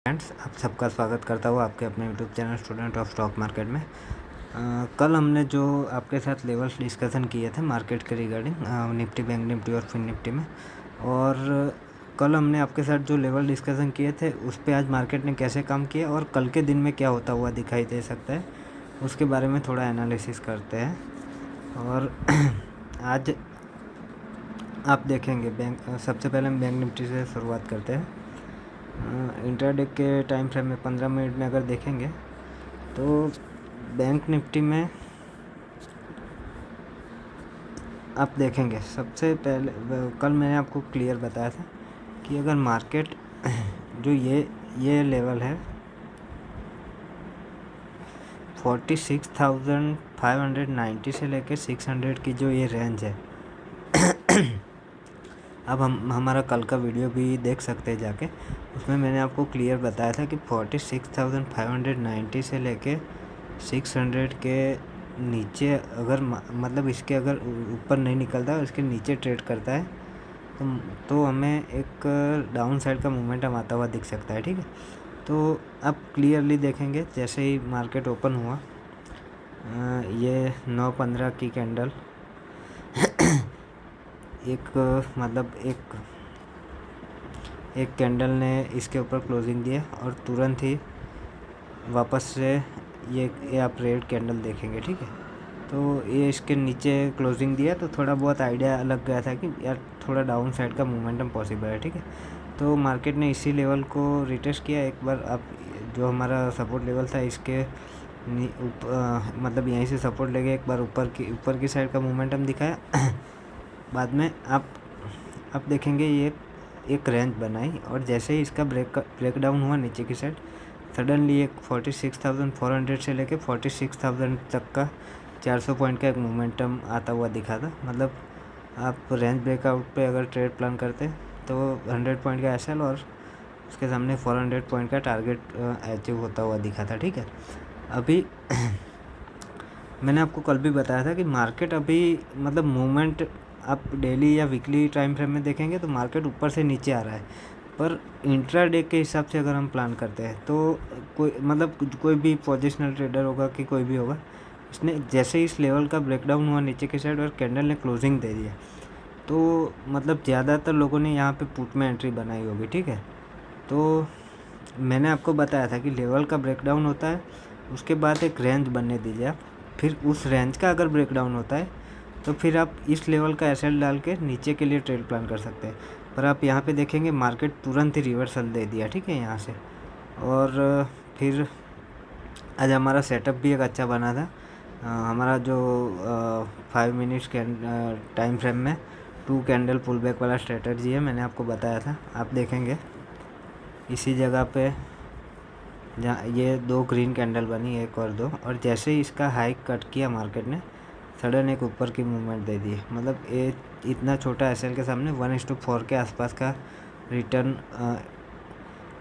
Friends, आप सबका स्वागत करता हूँ आपके अपने YouTube channel student of stock market में। कल हमने जो आपके साथ लेवल्स डिस्कशन किए थे मार्केट के रिगार्डिंग निफ्टी, बैंक निफ्टी और फिन निफ्टी में, और कल हमने आपके साथ जो लेवल डिस्कशन किए थे उस पर आज मार्केट ने कैसे काम किया और कल के दिन में क्या होता हुआ दिखाई दे सकता है उसके बारे में थोड़ा एनालिसिस करते हैं। और आज आप देखेंगे सबसे पहले हम बैंक निफ्टी से शुरुआत करते हैं। इंट्राडे के टाइम फ्रेम में 15 मिनट में अगर देखेंगे तो बैंक निफ्टी में आप देखेंगे सबसे पहले कल मैंने आपको क्लियर बताया था कि अगर मार्केट जो ये लेवल है 46,590 से लेकर 600 की जो ये रेंज है अब हम हमारा कल का वीडियो भी देख सकते हैं जाके, उसमें मैंने आपको क्लियर बताया था कि 46,590 से लेके 600 के नीचे अगर मतलब इसके अगर ऊपर नहीं निकलता है, इसके नीचे ट्रेड करता है तो हमें एक डाउन साइड का मोमेंटम आता हुआ दिख सकता है। ठीक है, तो आप क्लियरली देखेंगे जैसे ही मार्केट ओपन हुआ ये 9:15 की कैंडल एक कैंडल ने इसके ऊपर क्लोजिंग दिया और तुरंत ही वापस से ये आप रेड कैंडल देखेंगे। ठीक है, तो ये इसके नीचे क्लोजिंग दिया तो थोड़ा बहुत आइडिया लग गया था कि यार थोड़ा डाउन साइड का मोमेंटम पॉसिबल है। ठीक है, तो मार्केट ने इसी लेवल को रिटेस्ट किया एक बार। अब जो हमारा सपोर्ट लेवल था इसके मतलब यहीं से सपोर्ट लेके एक बार ऊपर की साइड का मोमेंटम दिखाया बाद में आप देखेंगे ये एक रेंज बनाई और जैसे ही इसका ब्रेक डाउन हुआ नीचे की साइड, सडनली एक 46,400 से लेके 46,000 तक का 400 पॉइंट का एक मोमेंटम आता हुआ दिखा था। मतलब आप रेंज ब्रेकआउट पे अगर ट्रेड प्लान करते तो 100 पॉइंट का एसएल और उसके सामने 400 पॉइंट का टारगेट अचीव होता हुआ दिखा था। ठीक है, अभी मैंने आपको कल भी बताया था कि मार्केट अभी मतलब मूवमेंट आप डेली या वीकली टाइम फ्रेम में देखेंगे तो मार्केट ऊपर से नीचे आ रहा है, पर इंट्राडे के हिसाब से अगर हम प्लान करते हैं तो कोई भी पोजिशनल ट्रेडर होगा कि कोई भी होगा, इसने जैसे ही इस लेवल का ब्रेकडाउन हुआ नीचे की साइड और कैंडल ने क्लोजिंग दे दिया तो मतलब ज़्यादातर लोगों ने यहाँ पे पुट में एंट्री बनाई होगी। ठीक है, तो मैंने आपको बताया था कि लेवल का ब्रेकडाउन होता है, उसके बाद एक रेंज बनने दीजिए आप, फिर उस रेंज का अगर ब्रेकडाउन होता है तो फिर आप इस लेवल का एसएल डाल के नीचे के लिए ट्रेड प्लान कर सकते हैं। पर आप यहाँ पे देखेंगे मार्केट तुरंत ही रिवर्सल दे दिया। ठीक है, यहाँ से और फिर आज हमारा सेटअप भी एक अच्छा बना था। हमारा जो 5 मिनट्स के टाइम फ्रेम में 2 कैंडल पुल बैक वाला स्ट्रेटजी है, मैंने आपको बताया था। आप देखेंगे इसी जगह पे जहाँ ये 2 ग्रीन कैंडल बनी, एक और 2, और जैसे ही इसका हाइक कट किया मार्केट ने सडन एक ऊपर की मूवमेंट दे दी। मतलब ये इतना छोटा एसएल के सामने 1:4 के आसपास का रिटर्न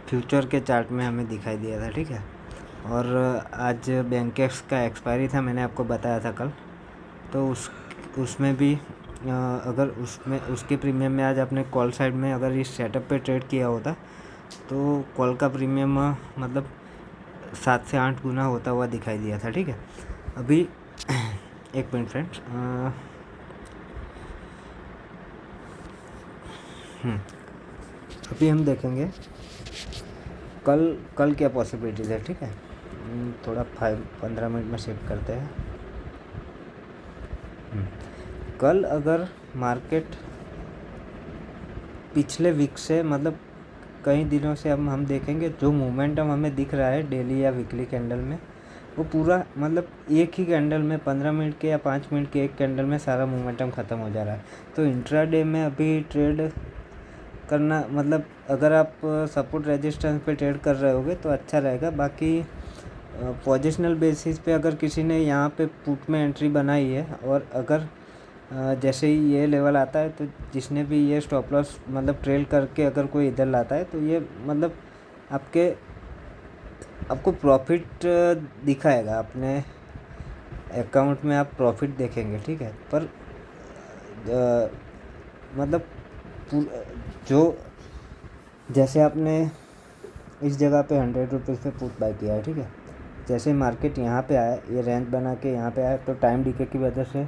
फ्यूचर के चार्ट में हमें दिखाई दिया था। ठीक है, और आज बैंकेक्स का एक्सपायरी था, मैंने आपको बताया था कल, तो उसमें भी अगर उसके प्रीमियम में आज आपने कॉल साइड में अगर इस सेटअप पे ट्रेड किया होता तो कॉल का प्रीमियम मतलब 7 से 8 गुना होता हुआ दिखाई दिया था। ठीक है, अभी एक मिनट फ्रेंड्स, अभी हम देखेंगे कल क्या पॉसिबिलिटीज़ है। ठीक है, थोड़ा 15 मिनट में शिफ्ट करते हैं। कल अगर मार्केट पिछले वीक से मतलब कई दिनों से हम देखेंगे जो मोमेंटम हमें दिख रहा है डेली या वीकली कैंडल में, वो पूरा मतलब एक ही कैंडल में 15 मिनट के या 5 मिनट के एक कैंडल में सारा मोमेंटम ख़त्म हो जा रहा है। तो इंट्राडे में अभी ट्रेड करना मतलब अगर आप सपोर्ट रेजिस्टेंस पे ट्रेड कर रहे होगे तो अच्छा रहेगा। बाकी पोजिशनल बेसिस पे अगर किसी ने यहाँ पे पुट में एंट्री बनाई है और अगर जैसे ही ये लेवल आता है तो जिसने भी ये स्टॉप लॉस मतलब ट्रेल करके अगर कोई इधर लाता है तो ये मतलब आपको प्रॉफिट दिखाएगा, अपने अकाउंट में आप प्रॉफिट देखेंगे। ठीक है, पर मतलब जो जैसे आपने इस जगह पे 100 रुपीज़ पे पुट बाय किया है, ठीक है। जैसे मार्केट यहाँ पे आया, ये रेंज बना के यहाँ पे आया, तो टाइम डीके की वजह से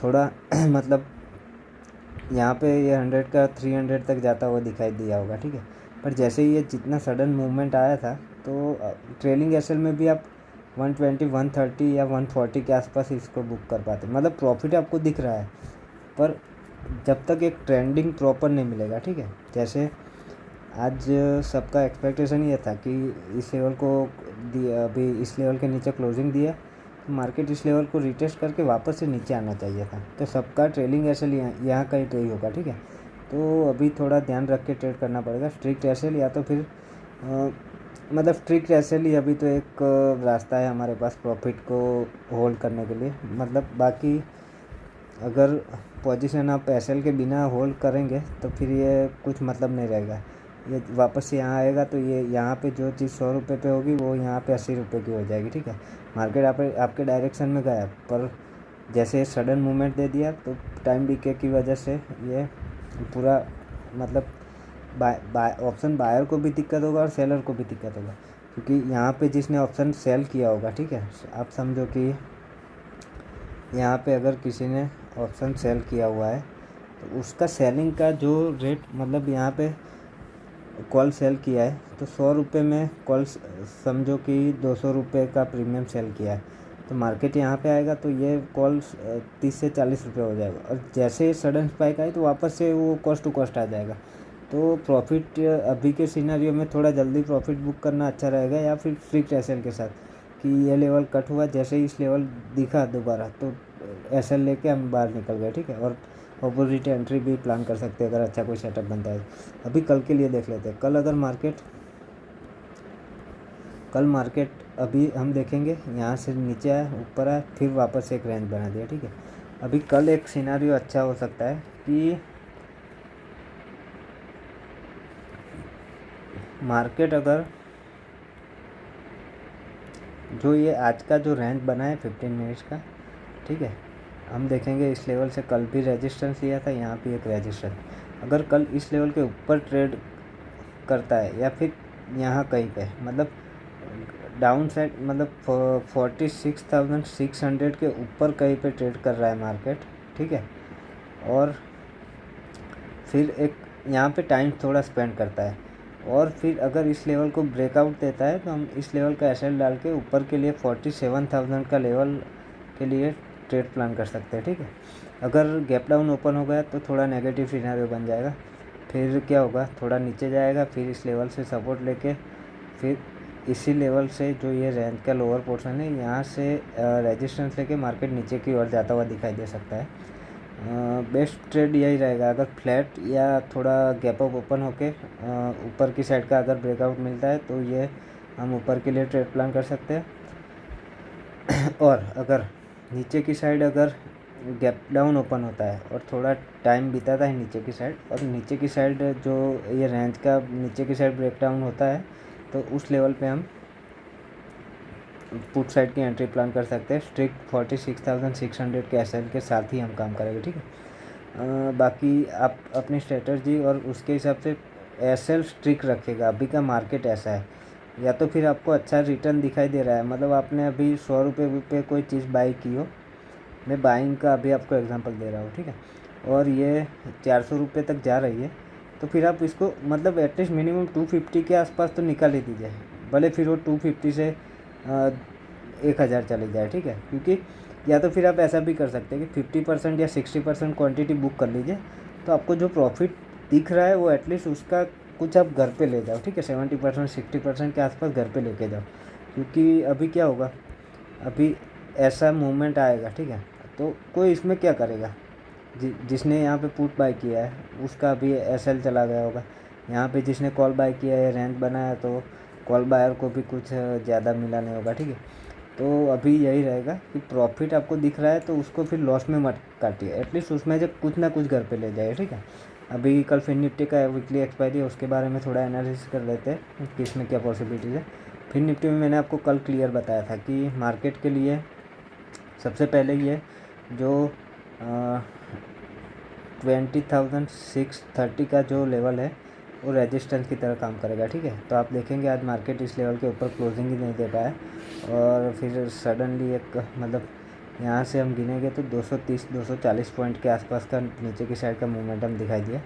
थोड़ा मतलब यहाँ पे ये 100 का 300 तक जाता हुआ दिखाई दिया होगा, ठीक है। पर जैसे ही ये जितना सडन मूवमेंट आया था, तो ट्रेलिंग एसएल में भी आप 120, 130 या 140 के आसपास इसको बुक कर पाते, मतलब प्रॉफिट आपको दिख रहा है। पर जब तक एक ट्रेंडिंग प्रॉपर नहीं मिलेगा, ठीक है। जैसे आज सबका एक्सपेक्टेशन ये था कि इस लेवल को दिया, अभी इस लेवल के नीचे क्लोजिंग दिया, तो मार्केट इस लेवल को रिटेस्ट करके वापस से नीचे आना चाहिए था। तो सबका ट्रेलिंग एसएल यहाँ कहीं तो ही होगा, ठीक है। तो अभी थोड़ा ध्यान रख के ट्रेड करना पड़ेगा, स्ट्रिक्ट एसएल या तो फिर मतलब स्ट्रिक्ट एसएल ही अभी तो एक रास्ता है हमारे पास प्रॉफिट को होल्ड करने के लिए। मतलब बाकी अगर पोजीशन आप एसएल के बिना होल्ड करेंगे तो फिर ये कुछ मतलब नहीं रहेगा। ये वापस से यहाँ आएगा तो ये यहाँ पे जो चीज़ 100 रुपये पे होगी वो यहाँ पे 80 रुपये की हो जाएगी, ठीक है। मार्केट आपके डायरेक्शन में गया, पर जैसे सडन मूवमेंट दे दिया तो टाइम डीके की वजह से ये पूरा मतलब ऑप्शन बायर को भी दिक्कत होगा और सेलर को भी दिक्कत होगा, क्योंकि यहाँ पे जिसने ऑप्शन सेल किया होगा, ठीक है, आप समझो कि यहाँ पे अगर किसी ने ऑप्शन सेल किया हुआ है तो उसका सेलिंग का जो रेट, मतलब यहाँ पे कॉल सेल किया है तो 100 रुपये में कॉल समझो कि 200 रुपये का प्रीमियम सेल किया है, तो मार्केट यहाँ पे आएगा तो ये कॉल 30 से 40 रुपये हो जाएगा, और जैसे सडन स्पाइक आए तो वापस से वो कॉस्ट टू कॉस्ट आ जाएगा। तो प्रॉफिट अभी के सिनेरियो में थोड़ा जल्दी प्रॉफिट बुक करना अच्छा रहेगा, या फिर स्ट्रिक्ट एसएल के साथ कि ये लेवल कट हुआ, जैसे ही इस लेवल दिखा दोबारा तो एसएल लेके हम बाहर निकल गए, ठीक है। और अपोजिट एंट्री भी प्लान कर सकते हैं अगर अच्छा कोई सेटअप बनता है। अभी कल के लिए देख लेते हैं। कल मार्केट अभी हम देखेंगे यहाँ से नीचे आया, ऊपर आया, फिर वापस एक रेंज बना दिया, ठीक है। अभी कल एक सिनेरियो अच्छा हो सकता है कि मार्केट अगर जो ये आज का जो रेंज बना है 15 मिनट्स का, ठीक है, हम देखेंगे इस लेवल से कल भी रेजिस्टेंस लिया था, यहाँ भी एक रेजिस्टेंस। अगर कल इस लेवल के ऊपर ट्रेड करता है या फिर यहाँ कहीं पे, मतलब डाउन साइड, मतलब 46,600 के ऊपर कहीं पे ट्रेड कर रहा है मार्केट, ठीक है, और फिर एक यहाँ पे टाइम थोड़ा स्पेंड करता है, और फिर अगर इस लेवल को ब्रेकआउट देता है तो हम इस लेवल का एसएल डाल के ऊपर के लिए 47,000 का लेवल के लिए ट्रेड प्लान कर सकते हैं, ठीक है। अगर गैप डाउन ओपन हो गया तो थोड़ा नेगेटिव सिनेरियो बन जाएगा, फिर क्या होगा, थोड़ा नीचे जाएगा, फिर इस लेवल से सपोर्ट लेके फिर इसी लेवल से जो ये रेंज का लोअर पोर्शन है यहाँ से रेजिस्टेंस लेके मार्केट नीचे की ओर जाता हुआ दिखाई दे सकता है। बेस्ट ट्रेड यही रहेगा, अगर फ्लैट या थोड़ा गैप अप ओपन होके ऊपर की साइड का अगर ब्रेकआउट मिलता है तो ये हम ऊपर के लिए ट्रेड प्लान कर सकते हैं। और अगर नीचे की साइड अगर गैप डाउन ओपन होता है और थोड़ा टाइम बिताता है नीचे की साइड, और नीचे की साइड जो ये रेंज का नीचे की साइड ब्रेक डाउन होता है, तो उस लेवल पे हम पुट साइड की एंट्री प्लान कर सकते हैं। स्ट्रिक्ट 46,600 के एसएल के साथ ही हम काम करेंगे, ठीक है। बाकी आप अपनी स्ट्रेटजी और उसके हिसाब से एसएल स्ट्रिक्ट रखिएगा। अभी का मार्केट ऐसा है, या तो फिर आपको अच्छा रिटर्न दिखाई दे रहा है, मतलब आपने अभी 100 रुपये पे कोई चीज़ बाई की हो, मैं बाइंग का अभी आपको एग्जांपल दे रहा हूँ, ठीक है, और ये 400 रुपये तक जा रही है, तो फिर आप इसको मतलब एटलीस्ट मिनिमम 250 के आसपास तो निकाल ही दीजिए, भले फिर वो 250 से 1000 चले जाए, ठीक है। क्योंकि या तो फिर आप ऐसा भी कर सकते हैं कि 50% या 60% क्वांटिटी बुक कर लीजिए, तो आपको जो प्रॉफिट दिख रहा है वो एटलीस्ट उसका कुछ आप घर पे ले जाओ, ठीक है। 70% 60% के आसपास घर पे लेके जाओ, क्योंकि अभी क्या होगा, अभी ऐसा मूवमेंट आएगा, ठीक है, तो कोई इसमें क्या करेगा, जिसने यहाँ पे पुट बाय किया है उसका भी एसएल चला गया होगा, यहाँ पे जिसने कॉल बाय किया है रेंज बनाया तो कॉल बायर को भी कुछ ज़्यादा मिला नहीं होगा, ठीक है। तो अभी यही रहेगा कि प्रॉफिट आपको दिख रहा है तो उसको फिर लॉस में मत काटिए, एटलीस्ट उसमें से कुछ ना कुछ घर पे ले जाइए, ठीक है। अभी कल फिन निफ्टी का वीकली एक्सपायरी है, उसके बारे में थोड़ा एनालिसिस कर लेते हैं कि इसमें क्या पॉसिबिलिटीज़ है। फिन निफ्टी में मैंने आपको कल क्लियर बताया था कि मार्केट के लिए सबसे पहले ये जो 20,630 का जो लेवल है वो रेजिस्टेंस की तरह काम करेगा, ठीक है। तो आप देखेंगे आज मार्केट इस लेवल के ऊपर क्लोजिंग ही नहीं दे पाया और फिर सडनली एक मतलब यहाँ से हम गिनेंगे तो 230-240 पॉइंट के आसपास का नीचे की साइड का मोमेंटम दिखाई दिया।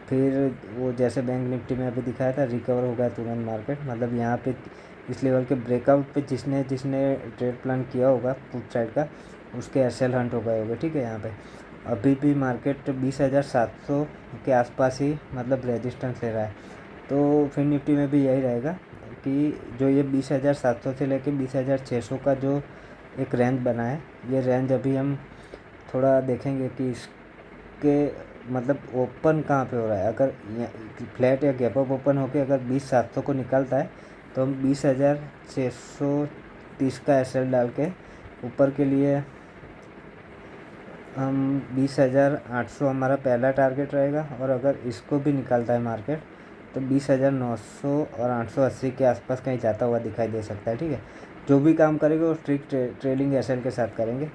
फिर वो जैसे बैंक निफ्टी में अभी दिखाया था रिकवर हो गया तुरंत मार्केट, मतलब यहाँ पे इस लेवल के ब्रेकआउट पे जिसने ट्रेड प्लान किया होगा पुट साइड का उसके एसएल हंट हो गए होंगे, ठीक है। यहाँ पे अभी भी मार्केट 20,700 के आसपास ही मतलब रेजिस्टेंस ले रहा है। तो फिर निफ्टी में भी यही रहेगा कि जो ये 20,700 से लेके 20,600 का जो एक रेंज बना है, ये रेंज अभी हम थोड़ा देखेंगे कि इसके मतलब ओपन कहाँ पे हो रहा है। अगर फ्लैट या गैप अप ओपन होके अगर 20,700 को निकलता है तो हम 20,630 का एसएल डाल के ऊपर के लिए हम 20,800 हमारा पहला टारगेट रहेगा। और अगर इसको भी निकालता है मार्केट तो 20,900 और 880 के आसपास कहीं जाता हुआ दिखाई दे सकता है, ठीक है। जो भी काम करेंगे वो स्ट्रिक्ट ट्रेडिंग एसएल के साथ करेंगे।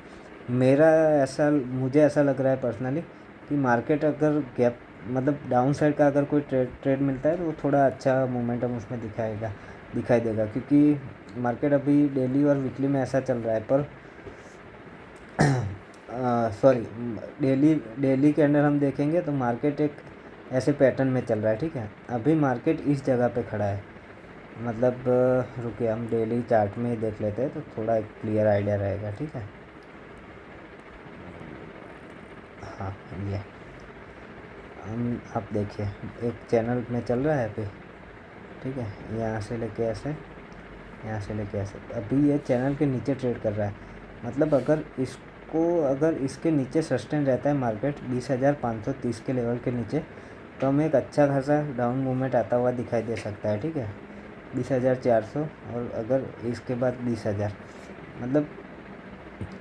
मुझे ऐसा लग रहा है पर्सनली कि मार्केट अगर गैप मतलब डाउन साइड का अगर कोई ट्रेड मिलता है तो वो थोड़ा अच्छा मोमेंटम उसमें दिखाई देगा, क्योंकि मार्केट अभी डेली और वीकली में ऐसा चल रहा है। पर सॉरी, डेली के अंदर हम देखेंगे तो मार्केट एक ऐसे पैटर्न में चल रहा है, ठीक है। अभी मार्केट इस जगह पे खड़ा है, मतलब रुकिए हम डेली चार्ट में ही देख लेते हैं तो थोड़ा एक क्लियर आइडिया रहेगा, ठीक है। हाँ, ये आप देखिए एक चैनल में चल रहा है अभी, ठीक है। यहाँ से लेके ऐसे, यहाँ से लेके ऐसे, अभी ये चैनल के नीचे ट्रेड कर रहा है। मतलब अगर इसके नीचे सस्टेन रहता है मार्केट 20,530 के लेवल के नीचे तो हमें एक अच्छा खासा डाउन मूवमेंट आता हुआ दिखाई दे सकता है, ठीक है। 20,400 और अगर इसके बाद 20,000 मतलब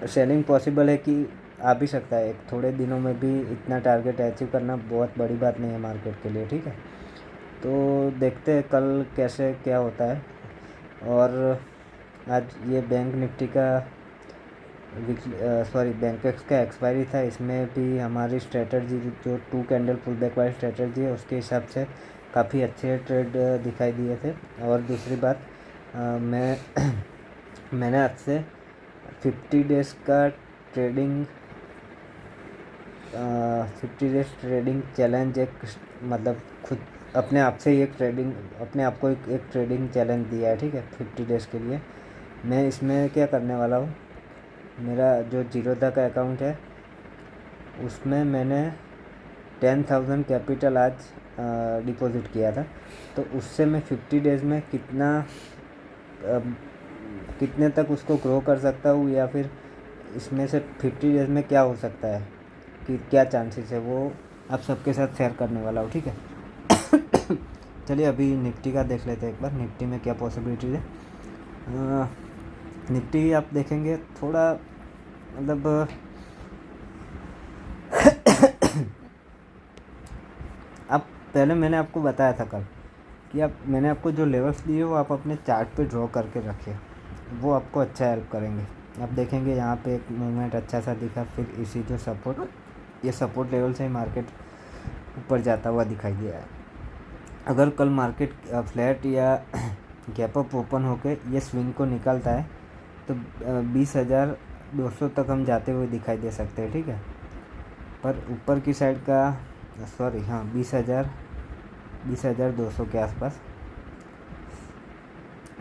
सेलिंग पॉसिबल है कि आ भी सकता है। एक थोड़े दिनों में भी इतना टारगेट अचीव करना बहुत बड़ी बात नहीं है मार्केट के लिए, ठीक है। तो देखते हैं कल कैसे क्या होता है। और आज ये बैंक निफ्टी का बैंकेक्स का एक्सपायरी था, इसमें भी हमारी स्ट्रेटजी जो 2 कैंडल पुल बैक वाली स्ट्रेटजी है उसके हिसाब से काफ़ी अच्छे ट्रेड दिखाई दिए थे। और दूसरी बात मैंने आज से 50 डेज़ का ट्रेडिंग 50 डेज ट्रेडिंग चैलेंज एक मतलब खुद अपने आप से अपने आप को एक ट्रेडिंग चैलेंज दिया है, ठीक है। 50 डेज़ के लिए मैं इसमें क्या करने वाला हूँ, मेरा जो जीरोधा का अकाउंट है उसमें मैंने 10,000 कैपिटल आज डिपॉजिट किया था। तो उससे मैं 50 डेज़ में कितने तक उसको ग्रो कर सकता हूँ, या फिर इसमें से 50 डेज़ में क्या हो सकता है कि क्या चांसेस है, वो आप सबके साथ शेयर करने वाला हूँ, ठीक है। चलिए अभी निफ्टी का देख लेते हैं एक बार, निफ्टी में क्या पॉसिबिलिटीज़ है। निफ्टी आप देखेंगे थोड़ा मतलब अब पहले मैंने आपको बताया था कल कि मैंने आपको जो लेवल्स दिए वो आप अपने चार्ट पे ड्रॉ करके रखिए, वो आपको अच्छा हेल्प करेंगे। आप देखेंगे यहाँ पे एक मूवमेंट अच्छा सा दिखा, फिर इसी जो ये सपोर्ट लेवल से ही मार्केट ऊपर जाता हुआ दिखाई दिया है। अगर कल मार्केट फ्लैट या गैप अप ओपन होके ये स्विंग को निकलता है तो 20,200 तक हम जाते हुए दिखाई दे सकते हैं, ठीक है। पर ऊपर की साइड का 20,200 के आसपास,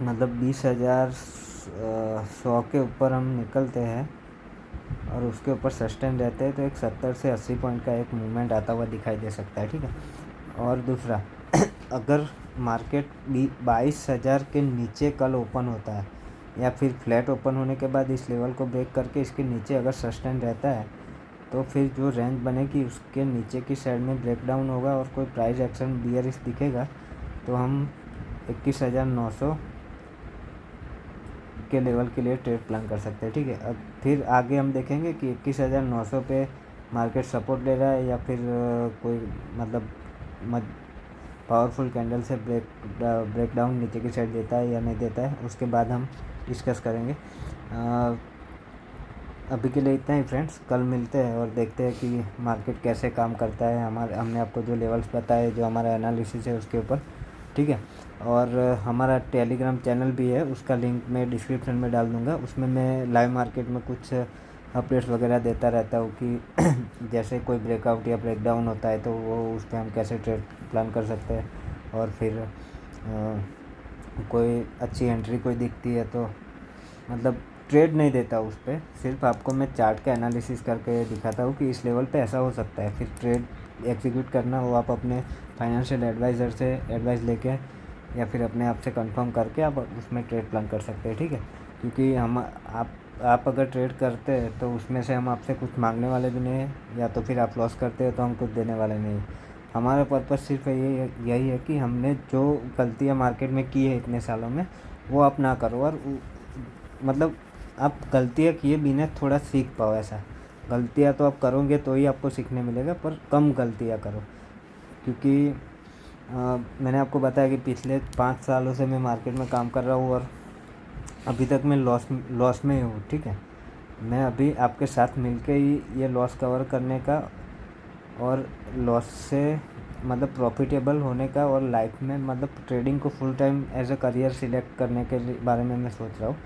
मतलब 20,100 के ऊपर हम निकलते हैं और उसके ऊपर सस्टेन रहते हैं तो एक 70 से 80 पॉइंट का एक मूवमेंट आता हुआ दिखाई दे सकता है, ठीक है। और दूसरा अगर मार्केट 22,000 के नीचे कल ओपन होता है या फिर फ्लैट ओपन होने के बाद इस लेवल को ब्रेक करके इसके नीचे अगर सस्टेन रहता है तो फिर जो रेंज बनेगी उसके नीचे की साइड में ब्रेकडाउन होगा और कोई प्राइस एक्शन बियरिश दिखेगा तो हम 21,900 के लेवल के लिए ट्रेड प्लान कर सकते हैं, ठीक है। अब फिर आगे हम देखेंगे कि 21,900 पे मार्केट सपोर्ट ले रहा है या फिर कोई मतलब पावरफुल कैंडल से ब्रेकडाउन नीचे की साइड देता है या नहीं देता है, उसके बाद हम डिस्कस करेंगे। अभी के लिए इतना ही फ्रेंड्स, कल मिलते हैं और देखते हैं कि मार्केट कैसे काम करता है। हमने आपको जो लेवल्स बताए, जो हमारा एनालिसिस है उसके ऊपर, ठीक है। और हमारा टेलीग्राम चैनल भी है, उसका लिंक मैं डिस्क्रिप्शन में डाल दूँगा। उसमें मैं लाइव मार्केट में कुछ अपडेट्स वगैरह देता रहता हूँ कि जैसे कोई ब्रेकआउट या ब्रेकडाउन होता है तो वो उस पर हम कैसे ट्रेड प्लान कर सकते हैं। और फिर कोई अच्छी एंट्री कोई दिखती है तो मतलब ट्रेड नहीं देता उस पर, सिर्फ आपको मैं चार्ट का एनालिसिस करके दिखाता हूँ कि इस लेवल पे ऐसा हो सकता है। फिर ट्रेड एग्जीक्यूट करना वो आप अपने फाइनेंशियल एडवाइज़र से एडवाइस लेके या फिर अपने आप से कंफर्म करके आप उसमें ट्रेड प्लान कर सकते हैं, ठीक है। क्योंकि आप अगर ट्रेड करते हैं तो उसमें से हम आपसे कुछ मांगने वाले भी नहीं हैं, या तो फिर आप लॉस करते हो तो हम कुछ देने वाले नहीं। हमारा पर्पज़ सिर्फ यही है कि हमने जो गलतियाँ मार्केट में की है इतने सालों में, वो आप ना करो। और मतलब आप गलतियाँ किए बिना थोड़ा सीख पाओ। ऐसा गलतियाँ तो आप करोगे तो ही आपको सीखने मिलेगा, पर कम गलतियाँ करो। क्योंकि मैंने आपको बताया कि पिछले 5 सालों से मैं मार्केट में काम कर रहा हूँ और अभी तक मैं लॉस में ही हूँ, ठीक है। मैं अभी आपके साथ मिलके ही ये लॉस कवर करने का और लॉस से मतलब प्रॉफिटेबल होने का और लाइफ में मतलब ट्रेडिंग को full time as a career select करने के बारे में मैं सोच रहा हूँ।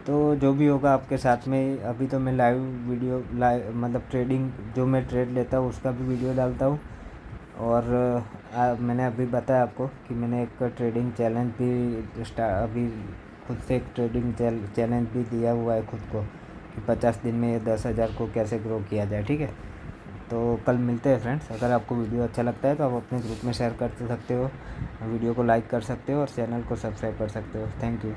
तो जो भी होगा आपके साथ में, अभी तो मैं लाइव मतलब ट्रेडिंग जो मैं ट्रेड लेता हूँ उसका भी वीडियो डालता हूँ। और मैंने अभी बताया आपको कि मैंने एक ट्रेडिंग चैलेंज भी अभी खुद से एक ट्रेडिंग चैलेंज भी दिया हुआ है खुद को, कि 50 दिन में 10,000 को कैसे ग्रो किया जाए, ठीक है। तो कल मिलते हैं फ्रेंड्स। अगर आपको वीडियो अच्छा लगता है तो आप अपने ग्रुप में शेयर कर सकते हो, वीडियो को लाइक कर सकते हो और चैनल को सब्सक्राइब कर सकते हो। Thank you.